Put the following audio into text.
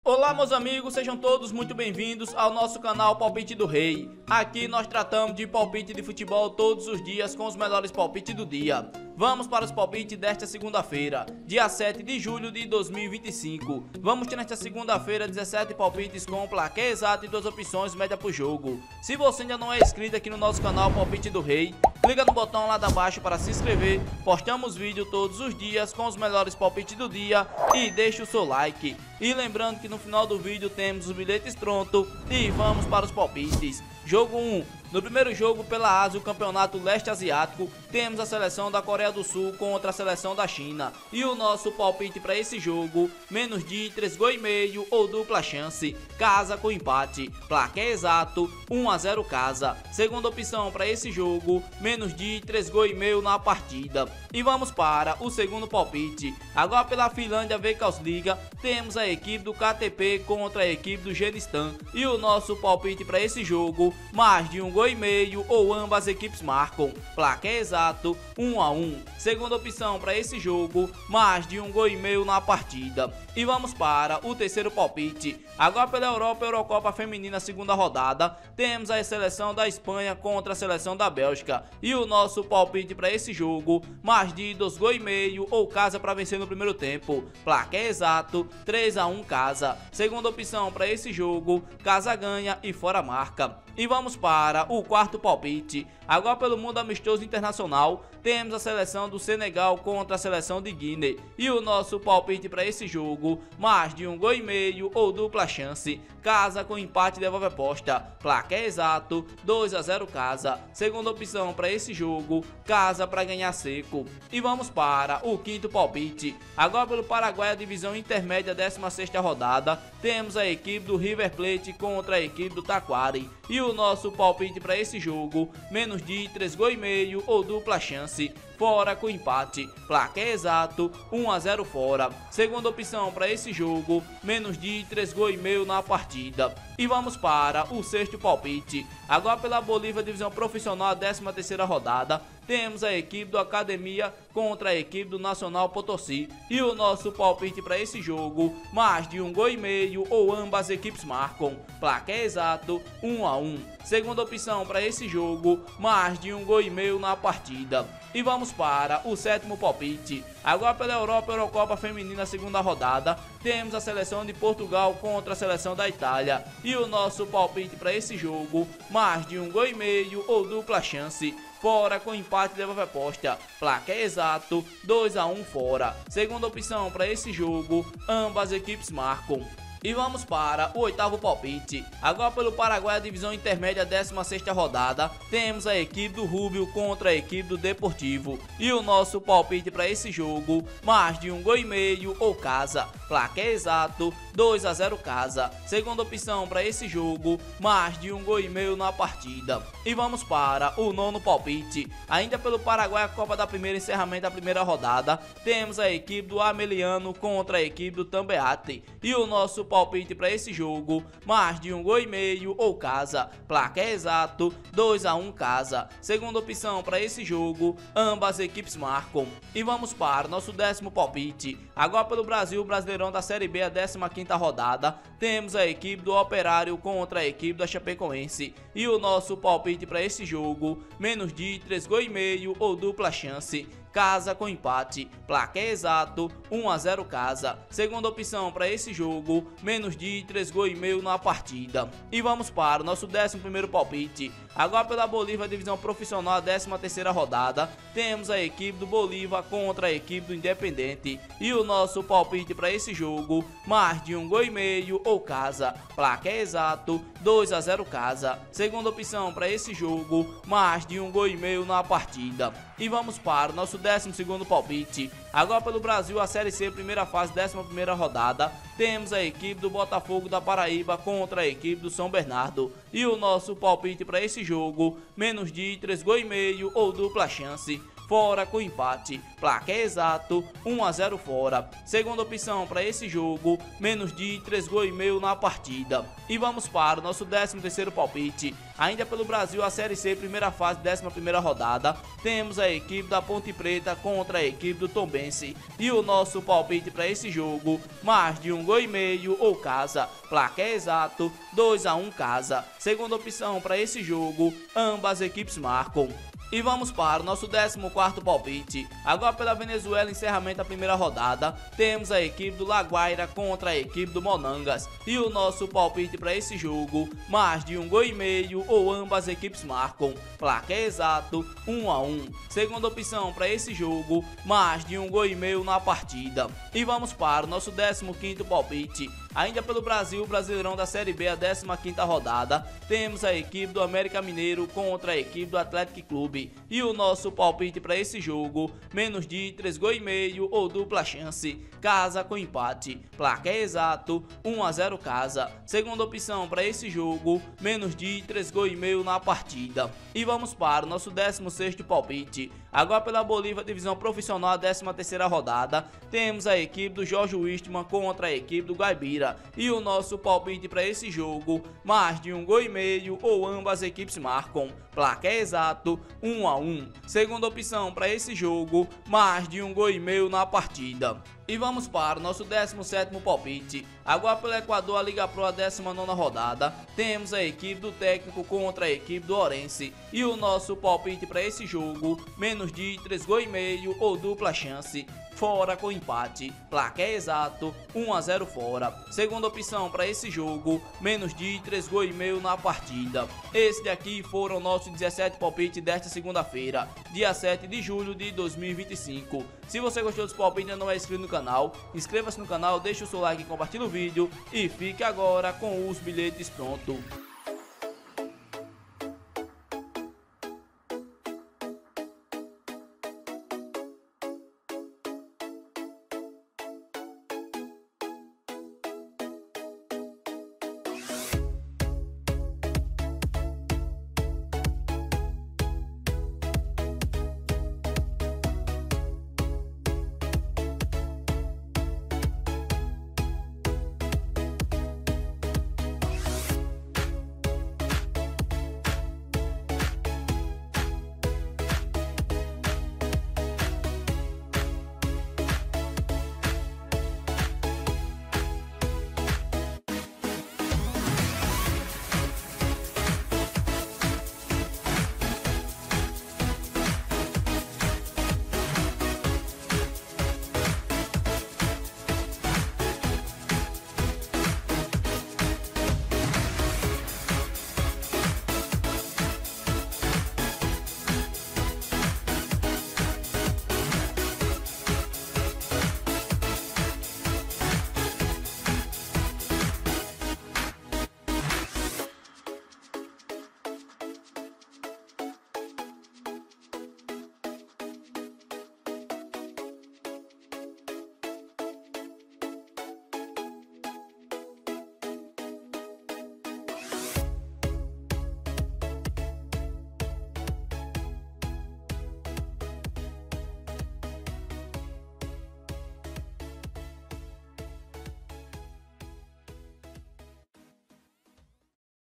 Olá meus amigos, sejam todos muito bem-vindos ao nosso canal Palpite do Rei. Aqui nós tratamos de palpite de futebol todos os dias com os melhores palpites do dia. Vamos para os palpites desta segunda-feira, dia 7 de julho de 2025. Vamos ter nesta segunda-feira 17 palpites com placar exato e 2 opções média por jogo. Se você ainda não é inscrito aqui no nosso canal Palpite do Rei, clica no botão lá de baixo para se inscrever. Postamos vídeo todos os dias com os melhores palpites do dia e deixe o seu like. E lembrando que no final do vídeo temos os bilhetes prontos e vamos para os palpites. Jogo 1. No primeiro jogo pela Ásia, o campeonato leste asiático, temos a seleção da Coreia do Sul contra a seleção da China. E o nosso palpite para esse jogo, menos de 3,5 gols ou dupla chance, casa com empate, placar exato, 1-0 casa. Segunda opção para esse jogo, menos de 3,5 gols na partida. E vamos para o segundo palpite. Agora pela Finlândia Veikkausliiga, temos a equipe do KTP contra a equipe do Genistan. E o nosso palpite para esse jogo, mais de 1,5 gols ou ambas as equipes marcam, placar exato, 1-1. Segunda opção para esse jogo, mais de 1,5 gols na partida. E vamos para o terceiro palpite. Agora pela Eurocopa Feminina segunda rodada, temos a seleção da Espanha contra a seleção da Bélgica. E o nosso palpite para esse jogo, mais de 2,5 gols ou casa para vencer no primeiro tempo, placar exato, 3-1 casa. Segunda opção para esse jogo, casa ganha e fora marca. E vamos para o quarto palpite. Agora pelo mundo amistoso internacional, temos a seleção do Senegal contra a seleção de Guiné. E o nosso palpite para esse jogo, mais de 1,5 gols ou dupla chance, casa com empate devolve aposta, placar exato, 2-0 casa. Segunda opção para esse jogo, casa para ganhar seco. E vamos para o quinto palpite. Agora pelo Paraguai, a divisão intermédia 16ª rodada, temos a equipe do River Plate contra a equipe do Taquari. E o nosso palpite para esse jogo, menos de 3,5 gols ou dupla chance, fora com empate, placar exato, 1-0 fora. Segunda opção para esse jogo, menos de 3,5 gols na partida. E vamos para o sexto palpite. Agora pela Bolívia divisão profissional 13ª rodada, temos a equipe do Academia contra a equipe do Nacional Potosí. E o nosso palpite para esse jogo, mais de 1,5 gols ou ambas as equipes marcam, placar exato, 1-1. Segunda opção para esse jogo, mais de 1,5 gols na partida. E vamos para o sétimo palpite. Agora pela Eurocopa Feminina segunda rodada, temos a seleção de Portugal contra a seleção da Itália. E o nosso palpite para esse jogo, mais de 1,5 gols ou dupla chance, fora com empate devolve aposta, placar exato, 2-1 fora. Segunda opção para esse jogo, ambas as equipes marcam. E vamos para o oitavo palpite. Agora pelo Paraguai, a divisão intermédia 16ª rodada, temos a equipe do Rubio contra a equipe do Deportivo. E o nosso palpite para esse jogo, mais de 1,5 gols ou casa, placar exato, 2-0 casa. Segunda opção para esse jogo, mais de 1,5 gols na partida. E vamos para o nono palpite. Ainda pelo Paraguai, a Copa da Primeira, encerramento da primeira rodada, temos a equipe do Ameliano contra a equipe do Tambeate. E o nosso palpite para esse jogo, mais de 1,5 gols ou casa, placar exato, 2-1 casa. Segunda opção para esse jogo, ambas as equipes marcam. E vamos para o nosso décimo palpite. Agora pelo Brasil, Brasileirão da Série B, a 15ª rodada, temos a equipe do Operário contra a equipe da Chapecoense. E o nosso palpite para esse jogo, menos de 3,5 gols ou dupla chance, casa com empate, placar exato, 1-0 casa. Segunda opção para esse jogo, menos de 3,5 gols na partida. E vamos para o nosso 11º palpite. Agora pela Bolívia divisão profissional 13ª rodada, temos a equipe do Bolívar contra a equipe do Independente. E o nosso palpite para esse jogo, mais de 1,5 gols ou casa, placar exato, 2-0 casa. Segunda opção para esse jogo, mais de 1,5 gols na partida. E vamos para o nosso 12º palpite. Agora pelo Brasil, a Série C, primeira fase, 11ª rodada, temos a equipe do Botafogo da Paraíba contra a equipe do São Bernardo. E o nosso palpite para esse jogo, menos de 3,5 gols ou dupla chance, fora com empate, placar exato 1-0 fora. Segunda opção para esse jogo, menos de 3,5 gols na partida. E vamos para o nosso 13º palpite. Ainda pelo Brasil, a Série C, primeira fase, 11ª rodada, temos a equipe da Ponte Preta contra a equipe do Tombense. E o nosso palpite para esse jogo, mais de 1,5 gols ou casa, placar exato 2-1 casa. Segunda opção para esse jogo, ambas equipes marcam. E vamos para o nosso 14º palpite. Agora pela Venezuela, encerramento da primeira rodada, temos a equipe do La Guaira contra a equipe do Monangas. E o nosso palpite para esse jogo, mais de 1,5 gols ou ambas equipes marcam, placar exato 1-1. Segunda opção para esse jogo, mais de 1,5 gols na partida. E vamos para o nosso 15º palpite. Ainda pelo Brasil, Brasileirão da Série B, a 15ª rodada, temos a equipe do América Mineiro contra a equipe do Atlético Clube. E o nosso palpite para esse jogo, menos de 3,5 gols ou dupla chance, casa com empate, placar exato 1-0 casa. Segunda opção para esse jogo, menos de 3,5 gols na partida. E vamos para o nosso 16º palpite. Agora pela Bolívia, divisão profissional, a 13ª rodada, temos a equipe do Jorge Wilstermann contra a equipe do Gaibira. E o nosso palpite para esse jogo, mais de 1,5 gols ou ambas equipes marcam, placar exato 1-1. Segunda opção para esse jogo, mais de 1,5 gols na partida. E vamos para o nosso 17º palpite. Agora pelo Equador, a Liga Pro, a 19ª rodada, temos a equipe do Técnico contra a equipe do Orense. E o nosso palpite para esse jogo, menos de 3,5 gols ou dupla chance, fora com empate, placar exato 1-0 fora. Segunda opção para esse jogo, menos de 3,5 gols na partida. Esse daqui foram nossos 17 palpites desta segunda-feira, dia 7 de julho de 2025. Se você gostou dos palpites e ainda não é inscrito no canal, inscreva-se no canal, deixe o seu like e compartilhe o vídeo. E fique agora com os bilhetes prontos.